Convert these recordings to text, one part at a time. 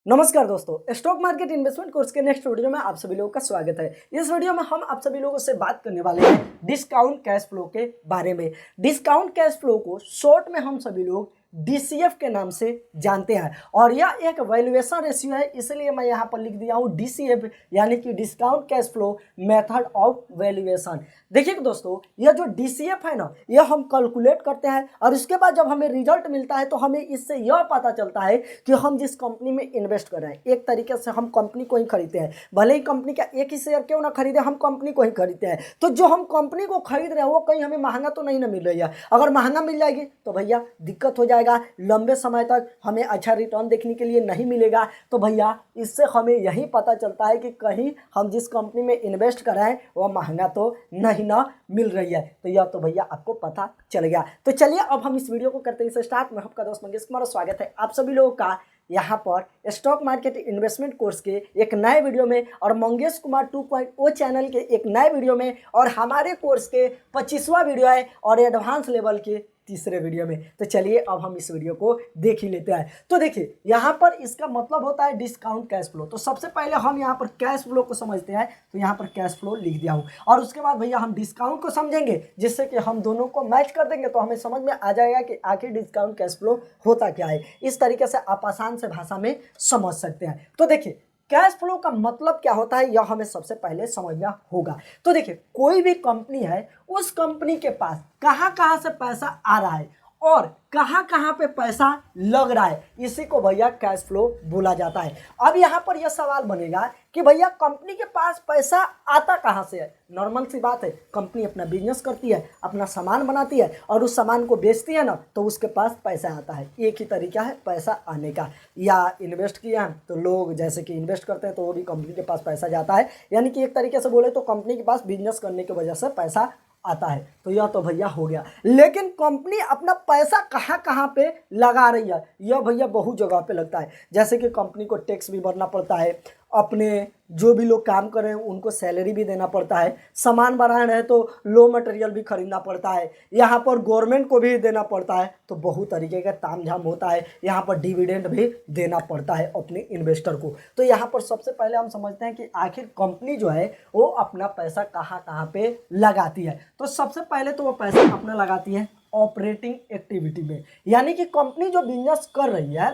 नमस्कार दोस्तों, stock market investment course के नेक्स्ट वीडियो में आप सभी लोगों का स्वागत है। इस वीडियो में हम आप सभी लोगों से बात करने वाले हैं डिस्काउंट कैश फ्लो के बारे में। डिस्काउंट कैश फ्लो को शॉर्ट में हम सभी लोग डीसीएफ के नाम से जानते हैं और यह एक वैल्यूएशन रेशियो है, इसलिए मैं यहाँ पर लिख दिया हूँ डीसीएफ यानी कि discount cash flow method of valuation. देखिए दोस्तों, यह जो डीसीएफ है ना, यह हम कैलकुलेट करते हैं और इसके बाद जब हमें रिजल्ट मिलता है तो हमें इससे यह पता चलता है कि हम जिस कंपनी में इन्वेस्ट कर रहे हैं, एक तरीके से हम कंपनी को ही खरीदते हैं। भले ही कंपनी का एक ही शेयर क्यों ना खरीदे, हम कंपनी को ही खरीदते हैं। तो जो हम कंपनी को खरीद रहे हैं वो कहीं हमें महंगा तो नहीं ना मिल रही है। अगर महंगा मिल जाएगी तो भैया दिक्कत हो जाएगा, लंबे समय तक हमें अच्छा रिटर्न देखने के लिए नहीं मिलेगा। तो भैया इससे हमें यही पता चलता है कि कहीं हम जिस कंपनी में इन्वेस्ट कर रहे हैं वह महंगा तो नहीं ना मिल रही है। तो यह तो भैया आपको पता चल गया। तो चलिए अब हम इस वीडियो को करते हैं स्टार्ट। मैं आपका दोस्त मंगेश कुमार, स्वागत है आप सभी लोगों का यहाँ पर स्टॉक मार्केट इन्वेस्टमेंट कोर्स के एक नए वीडियो में और मंगेश कुमार 2.0 चैनल के एक नए वीडियो में, और हमारे कोर्स के 25वां वीडियो है और एडवांस लेवल के तीसरे वीडियो में। तो चलिए अब हम इस वीडियो को देख ही लेते हैं। तो देखिए यहाँ पर इसका मतलब होता है डिस्काउंट कैश फ्लो। तो सबसे पहले हम यहाँ पर कैश फ्लो को समझते हैं, तो यहाँ पर कैश फ्लो लिख दिया हूँ और उसके बाद भैया हम डिस्काउंट को समझेंगे, जिससे कि हम दोनों को मैच कर देंगे तो हमें समझ में आ जाएगा कि आखिर डिस्काउंट कैश फ्लो होता क्या है। इस तरीके से आप आसान से भाषा में समझ सकते हैं। तो देखिए कैश फ्लो का मतलब क्या होता है यह हमें सबसे पहले समझना होगा। तो देखिए कोई भी कंपनी है, उस कंपनी के पास कहाँ कहाँ से पैसा आ रहा है और कहाँ कहाँ पे पैसा लग रहा है, इसी को भैया कैश फ्लो बोला जाता है। अब यहाँ पर यह सवाल बनेगा कि भैया कंपनी के पास पैसा आता कहाँ से है। नॉर्मल सी बात है, कंपनी अपना बिजनेस करती है, अपना सामान बनाती है और उस सामान को बेचती है ना, तो उसके पास पैसा आता है। एक ही तरीका है पैसा आने का। या इन्वेस्ट किया है तो लोग जैसे कि इन्वेस्ट करते हैं तो वो भी कंपनी के पास पैसा जाता है, यानी कि एक तरीके से बोले तो कंपनी के पास बिजनेस करने की वजह से पैसा आता है। तो यह तो भैया हो गया। लेकिन कंपनी अपना पैसा कहाँ कहाँ पे लगा रही है, यह भैया बहुत जगह पे लगता है। जैसे कि कंपनी को टैक्स भी भरना पड़ता है, अपने जो भी लोग काम कर रहे हैं उनको सैलरी भी देना पड़ता है, सामान बना रहे हैं तो लो मटेरियल भी खरीदना पड़ता है, यहाँ पर गवर्नमेंट को भी देना पड़ता है। तो बहुत तरीके का तामझाम होता है। यहाँ पर डिविडेंड भी देना पड़ता है अपने इन्वेस्टर को। तो यहाँ पर सबसे पहले हम समझते हैं कि आखिर कंपनी जो है वो अपना पैसा कहाँ कहाँ पे लगाती है। तो सबसे पहले तो वो पैसा अपना लगाती है ऑपरेटिंग एक्टिविटी में, यानी कि कंपनी जो बिजनेस कर रही है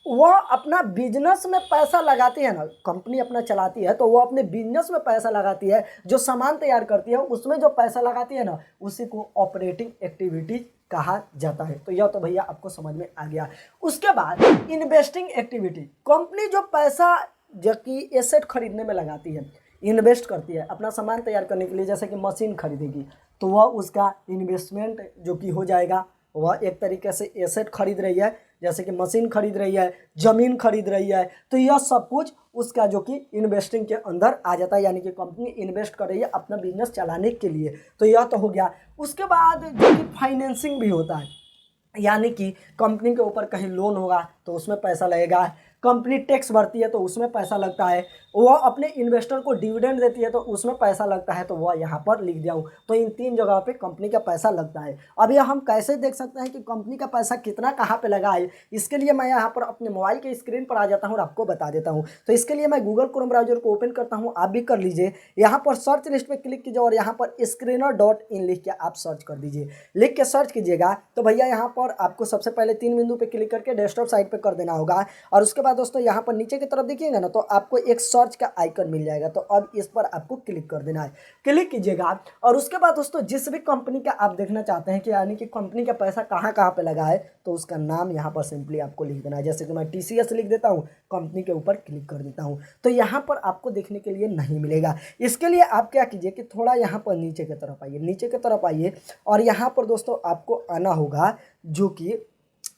वह अपना बिजनेस में पैसा लगाती है ना। कंपनी अपना चलाती है तो वो अपने बिजनेस में पैसा लगाती है, जो सामान तैयार करती है उसमें जो पैसा लगाती है ना, उसी को ऑपरेटिंग एक्टिविटी कहा जाता है। तो यह तो भैया आपको समझ में आ गया। उसके बाद इन्वेस्टिंग एक्टिविटी, कंपनी जो पैसा जो कि एसेट खरीदने में लगाती है, इन्वेस्ट करती है अपना सामान तैयार करने के लिए, जैसे कि मशीन खरीदेगी तो वह उसका इन्वेस्टमेंट जो कि हो जाएगा। वह एक तरीके से एसेट खरीद रही है, जैसे कि मशीन खरीद रही है, ज़मीन खरीद रही है, तो यह सब कुछ उसका जो कि इन्वेस्टिंग के अंदर आ जाता है, यानी कि कंपनी इन्वेस्ट कर रही है अपना बिजनेस चलाने के लिए। तो यह तो हो गया। उसके बाद जो कि फाइनेंसिंग भी होता है, यानी कि कंपनी के ऊपर कहीं लोन होगा तो उसमें पैसा लगेगा, कंपनी टैक्स भरती है तो उसमें पैसा लगता है, वह अपने इन्वेस्टर को डिविडेंड देती है तो उसमें पैसा लगता है। तो वह यहाँ पर लिख दिया हूँ। तो इन तीन जगह पे कंपनी का पैसा लगता है। अब यह हम कैसे देख सकते हैं कि कंपनी का पैसा कितना कहाँ पे लगा है, इसके लिए मैं यहाँ पर अपने मोबाइल के स्क्रीन पर आ जाता हूँ और आपको बता देता हूँ। तो इसके लिए मैं गूगल क्रोम ब्राउजर को ओपन करता हूँ, आप भी कर लीजिए। यहाँ पर सर्च लिस्ट पर क्लिक कीजिए और यहाँ पर screener.in लिख के आप सर्च कर दीजिए। लिख के सर्च कीजिएगा तो भैया यहाँ पर आपको सबसे पहले 3 बिंदु पे क्लिक करके डेस्कटॉप साइट पे कर देना होगा। और उसके बाद दोस्तों यहाँ पर नीचे की तरफ देखिएगा ना, तो आपको एक सर्च का आइकन मिल जाएगा। तो अब इस पर आपको क्लिक कर देना है, क्लिक कीजिएगा। और उसके बाद दोस्तों जिस भी कंपनी का आप देखना चाहते हैं कि यानी कि कंपनी का पैसा कहाँ कहाँ पे लगा है, तो उसका नाम यहाँ पर सिंपली आपको लिख देना है। जैसे कि मैं TCS लिख देता हूँ, कंपनी के ऊपर क्लिक कर देता हूँ, तो यहाँ पर आपको देखने के लिए नहीं मिलेगा। इसके लिए आप क्या कीजिए कि थोड़ा यहाँ पर नीचे की तरफ आइए, नीचे की तरफ आइए और यहाँ पर दोस्तों आपको आना होगा जो कि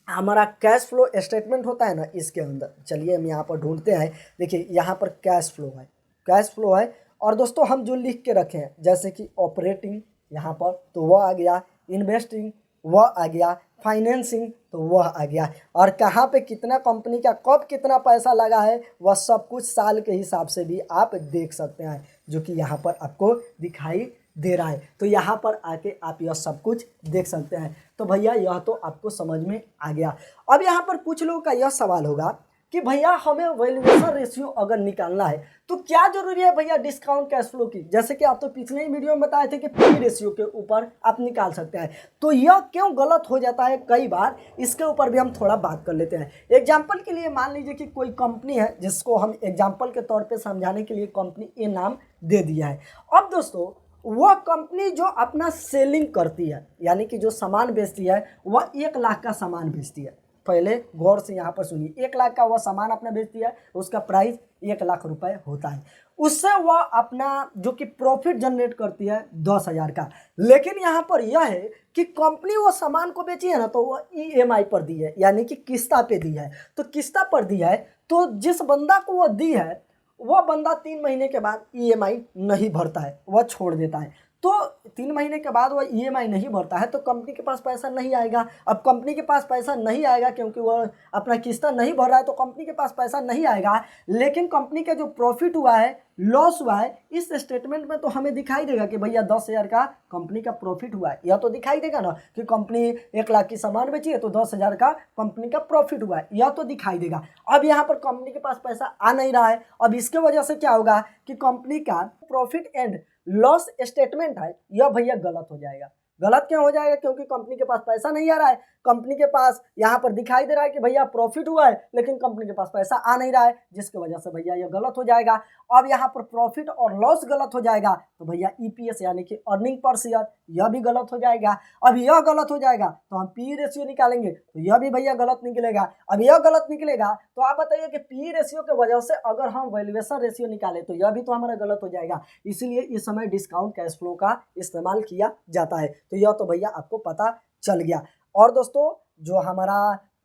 हमारा कैश फ्लो स्टेटमेंट होता है ना, इसके अंदर। चलिए हम यहाँ पर ढूंढते हैं। देखिए यहाँ पर कैश फ्लो है, कैश फ्लो है। और दोस्तों हम जो लिख के रखे हैं जैसे कि ऑपरेटिंग यहाँ पर, तो वह आ गया, इन्वेस्टिंग वह आ गया, फाइनेंसिंग तो वह आ गया, और कहाँ पे कितना कंपनी का कब कितना पैसा लगा है वह सब कुछ साल के हिसाब से भी आप देख सकते हैं, जो कि यहाँ पर आपको दिखाई दे रहा है। तो यहाँ पर आके आप यह सब कुछ देख सकते हैं। तो भैया यह तो आपको समझ में आ गया। अब यहाँ पर कुछ लोगों का यह सवाल होगा कि भैया हमें वैल्यूएशन रेशियो अगर निकालना है तो क्या जरूरी है भैया डिस्काउंट कैश फ्लो की। जैसे कि आप तो पिछले ही वीडियो में बताए थे कि पी रेशियो के ऊपर आप निकाल सकते हैं, तो यह क्यों गलत हो जाता है कई बार, इसके ऊपर भी हम थोड़ा बात कर लेते हैं। एग्जाम्पल के लिए मान लीजिए कि कोई कंपनी है जिसको हम एग्जाम्पल के तौर पर समझाने के लिए कंपनी ए नाम दे दिया है। अब दोस्तों वह कंपनी जो अपना सेलिंग करती है, यानी कि जो सामान बेचती है, वह 1 लाख का सामान बेचती है। पहले गौर से यहाँ पर सुनिए, 1 लाख का वह सामान अपना बेचती है, उसका प्राइस 1 लाख रुपए होता है। उससे वह अपना जो कि प्रॉफिट जनरेट करती है 10,000 का। लेकिन यहाँ पर यह है कि कंपनी वो सामान को बेची है ना, तो वह EMI पर दी है, यानी कि किस्ता पे दी है। तो किस्ता पर दी है, तो जिस बंदा को वह दी है वह बंदा 3 महीने के बाद EMI नहीं भरता है, वह छोड़ देता है। तो 3 महीने के बाद वह EMI नहीं भरता है तो कंपनी के पास पैसा नहीं आएगा। अब कंपनी के पास पैसा नहीं आएगा क्योंकि वह अपना किस्ता नहीं भर रहा है, तो कंपनी के पास पैसा नहीं आएगा। लेकिन कंपनी का जो प्रॉफिट हुआ है, लॉस हुआ है, इस स्टेटमेंट में तो हमें दिखाई देगा कि भैया 10,000 का कंपनी का प्रॉफिट हुआ है। यह तो दिखाई देगा ना कि कंपनी 1 लाख की सामान बेची है तो 10,000 का कंपनी का प्रॉफिट हुआ है, यह तो दिखाई देगा। अब यहाँ पर कंपनी के पास पैसा आ नहीं रहा है। अब इसके वजह से क्या होगा कि कंपनी का प्रॉफिट एंड लॉस स्टेटमेंट है, यह भैया गलत हो जाएगा। गलत क्यों हो जाएगा? क्योंकि कंपनी के पास पैसा नहीं आ रहा है। कंपनी के पास यहाँ पर दिखाई दे रहा है कि भैया प्रॉफिट हुआ है, लेकिन कंपनी के पास पैसा आ नहीं रहा है, जिसकी वजह से भैया यह गलत हो जाएगा। अब यहाँ पर प्रॉफिट और लॉस गलत हो जाएगा तो भैया EPS यानी कि अर्निंग पर शेयर, यह भी गलत हो जाएगा। अब यह गलत हो जाएगा तो हम पी रेशियो निकालेंगे तो यह भी भैया गलत निकलेगा। अब यह गलत निकलेगा तो आप बताइए कि पी रेशियो की वजह से अगर हम वैल्यूएशन रेशियो निकालें तो यह भी तो हमारा गलत हो जाएगा। इसीलिए इस समय डिस्काउंट कैश फ्लो का इस्तेमाल किया जाता है। तो यह तो भैया आपको पता चल गया। और दोस्तों जो हमारा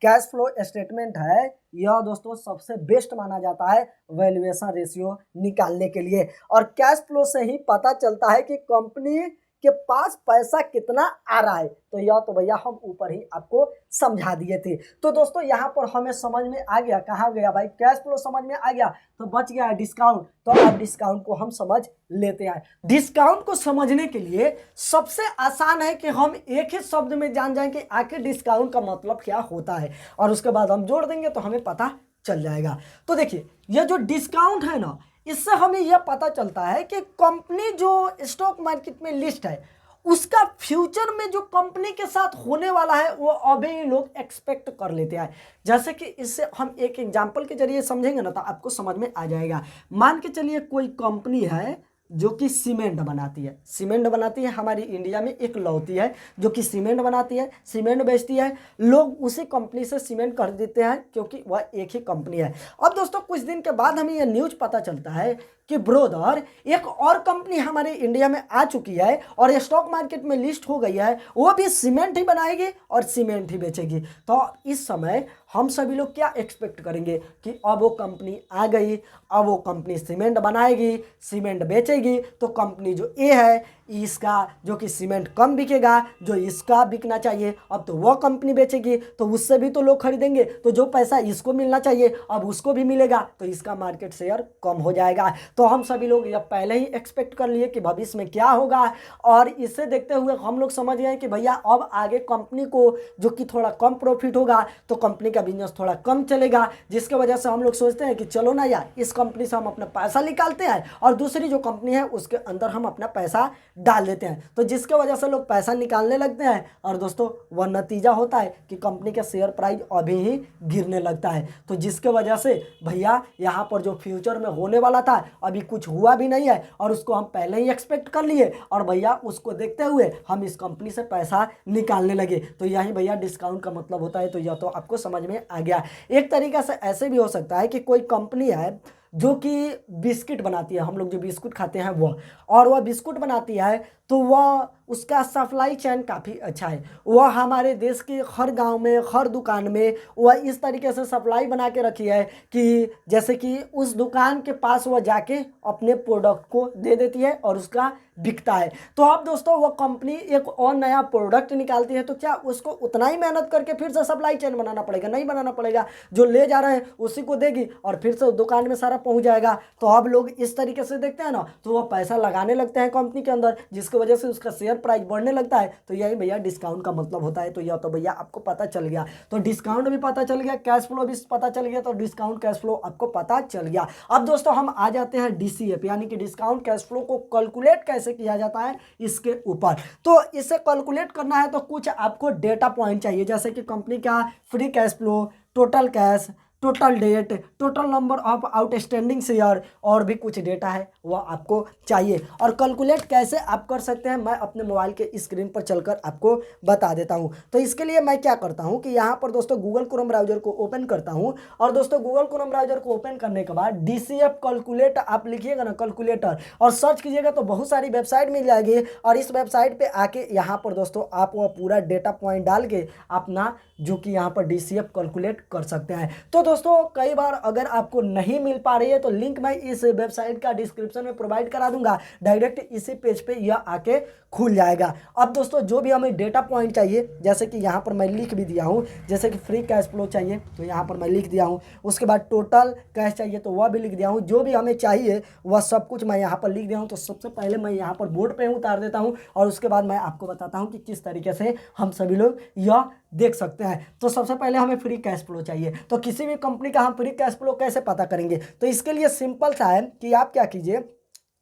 कैश फ्लो स्टेटमेंट है, यह दोस्तों सबसे बेस्ट माना जाता है वैल्यूएशन रेशियो निकालने के लिए। और कैश फ्लो से ही पता चलता है कि कंपनी के पास पैसा कितना आ रहा है। तो यह तो भैया हम ऊपर ही आपको समझा दिए थे। तो दोस्तों यहाँ पर हमें समझ में आ गया, कहाँ गया भाई, कैश फ्लो समझ में आ गया, तो बच गया है डिस्काउंट। तो अब डिस्काउंट को हम समझ लेते हैं। डिस्काउंट को समझने के लिए सबसे आसान है कि हम एक ही शब्द में जान जाएं कि आखिर डिस्काउंट का मतलब क्या होता है, और उसके बाद हम जोड़ देंगे तो हमें पता चल जाएगा। तो देखिए यह जो डिस्काउंट है ना, इससे हमें यह पता चलता है कि कंपनी जो स्टॉक मार्केट में लिस्ट है उसका फ्यूचर में जो कंपनी के साथ होने वाला है वो अभी लोग एक्सपेक्ट कर लेते हैं। जैसे कि इससे हम एक एग्जांपल के जरिए समझेंगे ना तो आपको समझ में आ जाएगा। मान के चलिए कोई कंपनी है जो कि सीमेंट बनाती है। सीमेंट बनाती है, हमारी इंडिया में एक लौती है जो कि सीमेंट बनाती है, सीमेंट बेचती है। लोग उसी कंपनी से सीमेंट खरीदते हैं क्योंकि वह एक ही कंपनी है। अब दोस्तों कुछ दिन के बाद हमें यह न्यूज़ पता चलता है कि ब्रोदर एक और कंपनी हमारे इंडिया में आ चुकी है और स्टॉक मार्केट में लिस्ट हो गई है, वो भी सीमेंट ही बनाएगी और सीमेंट ही बेचेगी। तो इस समय हम सभी लोग क्या एक्सपेक्ट करेंगे कि अब वो कंपनी आ गई, अब वो कंपनी सीमेंट बनाएगी, सीमेंट बेचेगी, तो कंपनी जो ए है इसका जो कि सीमेंट कम बिकेगा, जो इसका बिकना चाहिए अब तो वह कंपनी बेचेगी, तो उससे भी तो लोग खरीदेंगे, तो जो पैसा इसको मिलना चाहिए अब उसको भी मिलेगा, तो इसका मार्केट शेयर कम हो जाएगा। तो हम सभी लोग यह पहले ही एक्सपेक्ट कर लिए कि भविष्य में क्या होगा, और इससे देखते हुए हम लोग समझ गए कि भैया अब आगे कंपनी को जो कि थोड़ा कम प्रॉफिट होगा तो कंपनी का बिजनेस थोड़ा कम चलेगा, जिसके वजह से हम लोग सोचते हैं कि चलो ना यार इस कंपनी से हम अपना पैसा निकालते हैं और दूसरी जो कंपनी है उसके अंदर हम अपना पैसा डाल देते हैं। तो जिसके वजह से लोग पैसा निकालने लगते हैं और दोस्तों वह नतीजा होता है कि कंपनी का शेयर प्राइस अभी ही गिरने लगता है। तो जिसके वजह से भैया यहाँ पर जो फ्यूचर में होने वाला था अभी कुछ हुआ भी नहीं है और उसको हम पहले ही एक्सपेक्ट कर लिए, और भैया उसको देखते हुए हम इस कंपनी से पैसा निकालने लगे। तो यही भैया डिस्काउंट का मतलब होता है। तो यह तो आपको समझ में आ गया। एक तरीका से ऐसे भी हो सकता है कि कोई कंपनी है जो कि बिस्किट बनाती है, हम लोग जो बिस्कुट खाते हैं वह बिस्कुट बनाती है, तो वह उसका सप्लाई चेन काफ़ी अच्छा है। वह हमारे देश के हर गांव में, हर दुकान में वह इस तरीके से सप्लाई बना के रखी है कि जैसे कि उस दुकान के पास वह जाके अपने प्रोडक्ट को दे देती है और उसका बिकता है। तो अब दोस्तों वह कंपनी एक और नया प्रोडक्ट निकालती है तो क्या उसको उतना ही मेहनत करके फिर से सप्लाई चेन बनाना पड़ेगा? नहीं बनाना पड़ेगा। जो ले जा रहे हैं उसी को देगी और फिर से दुकान में सारा पहुंच जाएगा। तो अब लोग इस तरीके से देखते हैं ना, तो वह पैसा लगाने लगते हैं कंपनी के अंदर, जिसकी वजह से उसका शेयर प्राइस बढ़ने लगता है, तो यही भैया डिस्काउंट का मतलब होता है। तो यह तो भैया आपको पता चल गया, तो डिस्काउंट भी पता चल गया, कैश फ्लो भी पता चल गया, तो डिस्काउंट कैश फ्लो आपको पता चल गया। अब दोस्तों हम आ जाते हैं DCF यानी कि डिस्काउंट कैश फ्लो को कैलकुलेट कैसे किया जाता है इसके ऊपर। तो इसे कैलकुलेट करना है तो कुछ आपको डेटा पॉइंट चाहिए, जैसे कि कंपनी का free cash flow, total cash, total date, total number of outstanding share, और भी कुछ डेटा है वह आपको चाहिए। और कैलकुलेट कैसे आप कर सकते हैं मैं अपने मोबाइल के स्क्रीन पर चलकर आपको बता देता हूं। तो इसके लिए मैं क्या करता हूं कि यहां पर दोस्तों गूगल क्रोम ब्राउजर को ओपन करता हूं, और दोस्तों गूगल क्रोम ब्राउजर को ओपन करने के बाद DCF कैलकुलेट आप लिखिएगा ना, कैलकुलेटर, और सर्च कीजिएगा तो बहुत सारी वेबसाइट मिल जाएगी। और इस वेबसाइट पे आके यहाँ पर दोस्तों आप वह पूरा डेटा पॉइंट डाल के अपना जो कि यहाँ पर DCF कैलकुलेट कर सकते हैं। तो दोस्तों कई बार अगर आपको नहीं मिल पा रही है तो लिंक मैं इस वेबसाइट का डिस्क्रिप्शन में प्रोवाइड करा दूंगा, डायरेक्ट इसी पेज पे यह आके खुल जाएगा। अब दोस्तों जो भी हमें डेटा पॉइंट चाहिए, जैसे कि यहाँ पर मैं लिख भी दिया हूँ, जैसे कि फ्री कैश फ्लो चाहिए तो यहाँ पर मैं लिख दिया हूँ, उसके बाद टोटल कैश चाहिए तो वह भी लिख दिया हूँ, जो भी हमें चाहिए वह सब कुछ मैं यहाँ पर लिख दिया हूँ। तो सबसे पहले मैं यहाँ पर बोर्ड पे उतार देता हूँ, और उसके बाद मैं आपको बताता हूँ कि किस तरीके से हम सभी लोग यह देख सकते हैं। तो सबसे पहले हमें फ्री कैश फ्लो चाहिए, तो किसी भी कंपनी का हम फ्री कैश फ्लो कैसे पता करेंगे? तो इसके लिए सिंपल सा है कि आप क्या कीजिए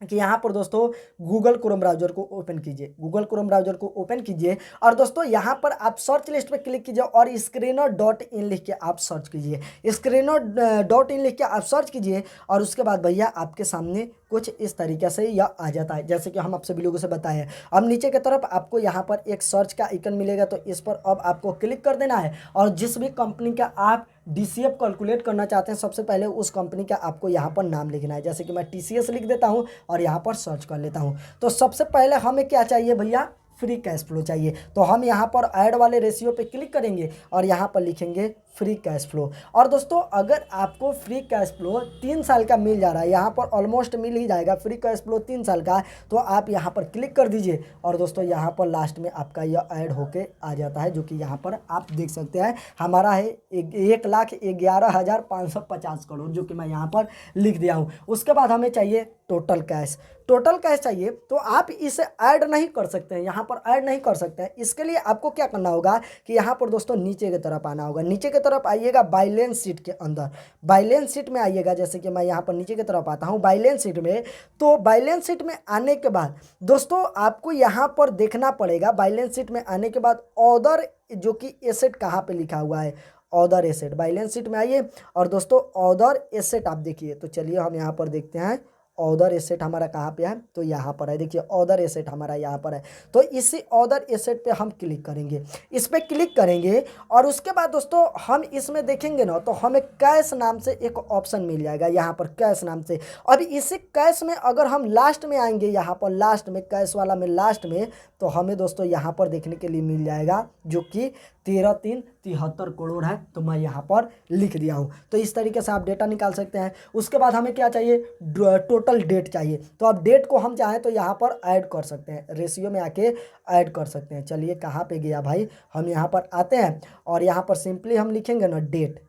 कि यहाँ पर दोस्तों गूगल क्रोम ब्राउजर को ओपन कीजिए, गूगल क्रोम ब्राउजर को ओपन कीजिए, और दोस्तों यहाँ पर आप सर्च लिस्ट पे क्लिक कीजिए और screener.in लिख के आप सर्च कीजिए, screener.in लिख के आप सर्च कीजिए। और उसके बाद भैया आपके सामने कुछ इस तरीके से यह आ जाता है, जैसे कि हम आप सभी लोगों से बताएं। अब नीचे की तरफ आपको यहाँ पर एक सर्च का आइकन मिलेगा, तो इस पर अब आपको क्लिक कर देना है, और जिस भी कंपनी का आप DCF कैलकुलेट करना चाहते हैं सबसे पहले उस कंपनी का आपको यहाँ पर नाम लिखना है। जैसे कि मैं TCS लिख देता हूँ और यहाँ पर सर्च कर लेता हूँ। तो सबसे पहले हमें क्या चाहिए भैया? फ्री कैश फ्लो चाहिए। तो हम यहाँ पर ऐड वाले रेशियो पे क्लिक करेंगे और यहाँ पर लिखेंगे फ्री कैश फ्लो। और दोस्तों अगर आपको फ्री कैश फ्लो 3 साल का मिल जा रहा है, यहाँ पर ऑलमोस्ट मिल ही जाएगा फ्री कैश फ्लो 3 साल का, तो आप यहाँ पर क्लिक कर दीजिए, और दोस्तों यहाँ पर लास्ट में आपका यह ऐड होके आ जाता है, जो कि यहाँ पर आप देख सकते हैं हमारा है 1,11,550 करोड़, जो कि मैं यहाँ पर लिख दिया हूँ। उसके बाद हमें चाहिए टोटल कैश, टोटल कैश चाहिए, तो आप इसे ऐड नहीं कर सकते हैं, यहाँ पर ऐड नहीं कर सकते हैं। इसके लिए आपको क्या करना होगा कि यहाँ पर दोस्तों नीचे की तरफ आना होगा, नीचे की तरफ आइएगा बैलेंस शीट के अंदर, बैलेंस शीट में आइएगा। जैसे कि मैं यहाँ पर नीचे की तरफ आता हूँ बैलेंस शीट में, तो बैलेंस शीट में आने के बाद दोस्तों आपको यहाँ पर देखना पड़ेगा, बैलेंस शीट में आने के बाद ऑदर जो कि एसेट कहाँ पे लिखा हुआ है, ऑदर एसेट, बैलेंस शीट में आइए और दोस्तों ऑदर एसेट आप देखिए। तो चलिए हम यहाँ पर देखते हैं ऑदर एसेट हमारा कहाँ पे है, तो यहाँ पर है, देखिए ऑदर एसेट हमारा यहाँ पर है। तो इसी ऑदर एसेट पे हम क्लिक करेंगे, इस पे क्लिक करेंगे, और उसके बाद दोस्तों हम इसमें देखेंगे ना तो हमें कैश नाम से एक ऑप्शन मिल जाएगा, यहाँ पर कैश नाम से। अब इसी कैश में अगर हम लास्ट में आएंगे, यहाँ पर लास्ट में कैश वाला में लास्ट में, तो हमें दोस्तों यहाँ पर देखने के लिए मिल जाएगा जो कि 13,373 करोड़ है। तो मैं यहाँ पर लिख दिया हूँ। तो इस तरीके से आप डेटा निकाल सकते हैं। उसके बाद हमें क्या चाहिए? टोटल डेट चाहिए। तो अब डेट को हम चाहें तो यहाँ पर ऐड कर सकते हैं, रेशियो में आके ऐड कर सकते हैं। चलिए कहाँ पे गया भाई, हम यहाँ पर आते हैं और यहाँ पर सिंपली हम लिखेंगे ना डेट,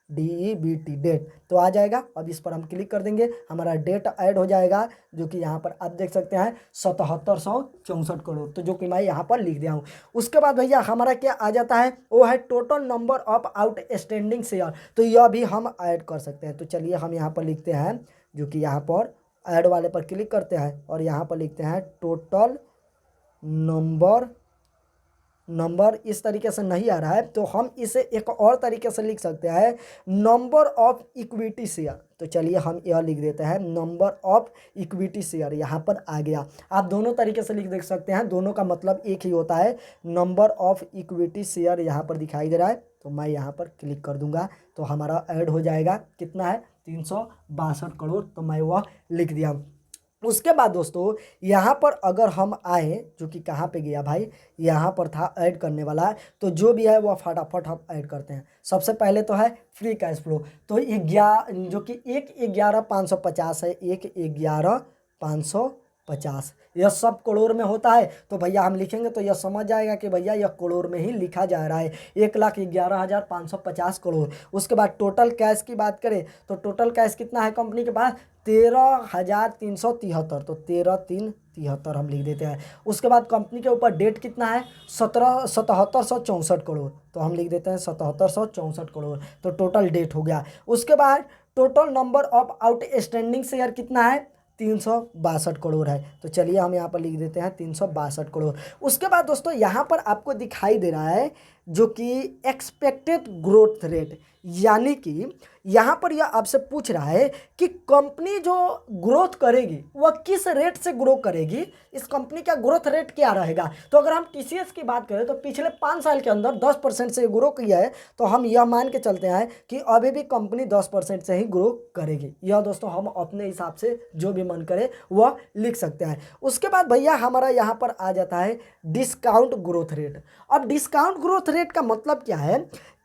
DEBT डेट, तो आ जाएगा। अब इस पर हम क्लिक कर देंगे, हमारा डेट ऐड हो जाएगा, जो कि यहाँ पर आप देख सकते हैं 7764 करोड़, तो जो कि मैं यहाँ पर लिख दिया हूँ। उसके बाद भैया हमारा क्या आ जाता है, वो है total number of outstanding share, तो यह भी हम ऐड कर सकते हैं। तो चलिए हम यहाँ पर लिखते हैं, जो कि यहाँ पर ऐड वाले पर क्लिक करते हैं और यहाँ पर लिखते हैं टोटल नंबर इस तरीके से नहीं आ रहा है, तो हम इसे एक और तरीके से लिख सकते हैं, नंबर ऑफ इक्विटी शेयर। तो चलिए हम यह लिख देते हैं, नंबर ऑफ इक्विटी शेयर, यहाँ पर आ गया। आप दोनों तरीके से लिख देख सकते हैं, दोनों का मतलब एक ही होता है, नंबर ऑफ इक्विटी शेयर यहाँ पर दिखाई दे रहा है। तो मैं यहाँ पर क्लिक कर दूंगा तो हमारा ऐड हो जाएगा, कितना है 362 करोड़, तो मैं वह लिख दिया। उसके बाद दोस्तों यहाँ पर अगर हम आए, जो कि कहाँ पे गया भाई, यहाँ पर था ऐड करने वाला, तो जो भी है वह फटाफट हम ऐड करते हैं। सबसे पहले तो है फ्री कैश फ्लो, तो जो कि 1,11,550 है, 1,11,550 50। यह सब करोड़ में होता है तो भैया हम लिखेंगे तो यह समझ जाएगा कि भैया यह करोड़ में ही लिखा जा रहा है। 1,11,550 करोड़। उसके बाद टोटल कैश की बात करें तो टोटल कैश कितना है कंपनी के पास? 13,373। तो 13,373 हम लिख देते हैं। उसके बाद कंपनी के ऊपर डेट कितना है? 7,764 करोड़। तो हम लिख देते हैं 7,764 करोड़। तो टोटल डेट हो गया। उसके बाद total number of outstanding share कितना है? 362 करोड़ है। तो चलिए हम यहाँ पर लिख देते हैं 362 करोड़। उसके बाद दोस्तों यहाँ पर आपको दिखाई दे रहा है जो कि एक्सपेक्टेड ग्रोथ रेट, यानी कि यहाँ पर यह आपसे पूछ रहा है कि कंपनी जो ग्रोथ करेगी वह किस रेट से ग्रो करेगी, इस कंपनी का ग्रोथ रेट क्या रहेगा। तो अगर हम टीसीएस की बात करें तो पिछले 5 साल के अंदर 10% से ग्रो किया है, तो हम यह मान के चलते हैं कि अभी भी कंपनी 10% से ही ग्रो करेगी। यह दोस्तों हम अपने हिसाब से जो भी मन करे वह लिख सकते हैं। उसके बाद भैया हमारा यहाँ पर आ जाता है डिस्काउंट ग्रोथ रेट। अब डिस्काउंट ग्रोथ रेट का मतलब क्या है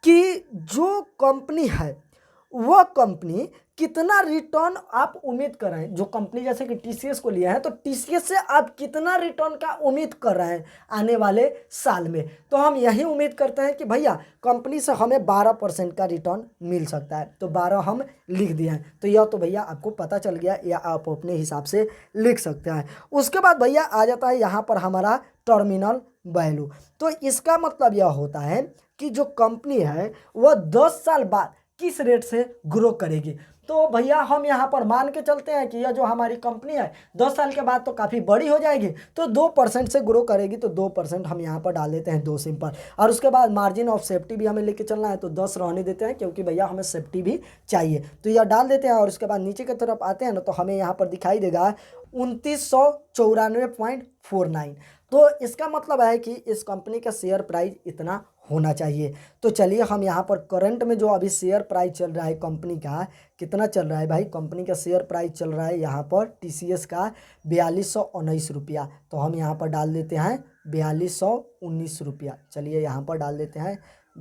कि जो कंपनी है वह कंपनी कितना रिटर्न आप उम्मीद कर रहे हैं। जो कंपनी जैसे कि टीसीएस को लिया है तो टीसीएस से आप कितना रिटर्न का उम्मीद कर रहे हैं आने वाले साल में। तो हम यही उम्मीद करते हैं कि भैया कंपनी से हमें 12% का रिटर्न मिल सकता है। तो 12 हम लिख दिए हैं। तो यह तो भैया आपको पता चल गया, या आप अपने हिसाब से लिख सकते हैं। उसके बाद भैया आ जाता है यहाँ पर हमारा टर्मिनल वैल्यू। तो इसका मतलब यह होता है कि जो कंपनी है वह 10 साल बाद किस रेट से ग्रो करेगी। तो भैया हम यहाँ पर मान के चलते हैं कि यह जो हमारी कंपनी है 10 साल के बाद तो काफ़ी बड़ी हो जाएगी, तो 2% से ग्रो करेगी। तो 2% हम यहाँ पर डाल देते हैं 2 सिंपल। और उसके बाद मार्जिन ऑफ सेफ्टी भी हमें लेके चलना है तो 10 रहने देते हैं, क्योंकि भैया हमें सेफ्टी भी चाहिए। तो यह डाल देते हैं। और उसके बाद नीचे की तरफ आते हैं ना, तो हमें यहाँ पर दिखाई देगा 2994.49। तो इसका मतलब है कि इस कंपनी का शेयर प्राइस इतना होना चाहिए। तो चलिए हम यहाँ पर करंट में जो अभी शेयर प्राइस चल रहा है कंपनी का, कितना चल रहा है भाई? कंपनी का शेयर प्राइस चल रहा है यहाँ पर टीसीएस का 4219 रुपया। तो हम यहाँ पर डाल देते हैं 4219 रुपया। चलिए यहाँ पर डाल देते हैं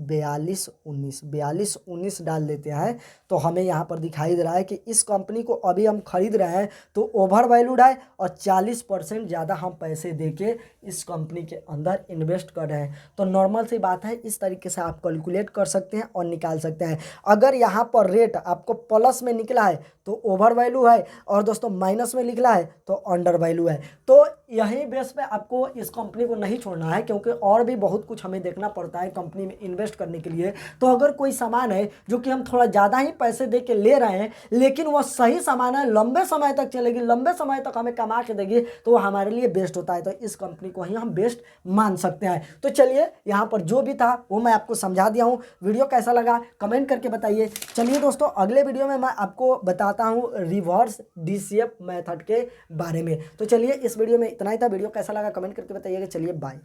4219 डाल देते हैं। तो हमें यहाँ पर दिखाई दे रहा है कि इस कंपनी को अभी हम खरीद रहे हैं तो ओवर वैल्यूड है, और 40% ज़्यादा हम पैसे देके इस कंपनी के अंदर इन्वेस्ट कर रहे हैं। तो नॉर्मल सी बात है, इस तरीके से आप कैलकुलेट कर सकते हैं और निकाल सकते हैं। अगर यहाँ पर रेट आपको प्लस में निकला है तो ओवर वैल्यू है, और दोस्तों माइनस में निकला है तो अंडर वैल्यू है। तो यही बेस पे आपको इस कंपनी को नहीं छोड़ना है, क्योंकि और भी बहुत कुछ हमें देखना पड़ता है कंपनी में इन्वेस्ट करने के लिए। तो अगर कोई सामान है जो कि हम थोड़ा ज़्यादा ही पैसे दे के ले रहे हैं, लेकिन वह सही सामान है, लंबे समय तक चलेगी, लंबे समय तक हमें कमा के देगी, तो वो हमारे लिए बेस्ट होता है। तो इस कंपनी को ही हम बेस्ट मान सकते हैं। तो चलिए यहाँ पर जो भी था वो मैं आपको समझा दिया हूँ। वीडियो कैसा लगा कमेंट करके बताइए। चलिए दोस्तों अगले वीडियो में मैं आपको बताता हूँ रिवर्स डीसीएफ मेथड के बारे में। तो चलिए इस वीडियो में इतना ही था। वीडियो कैसा लगा कमेंट करके बताइएगा। चलिए बाय।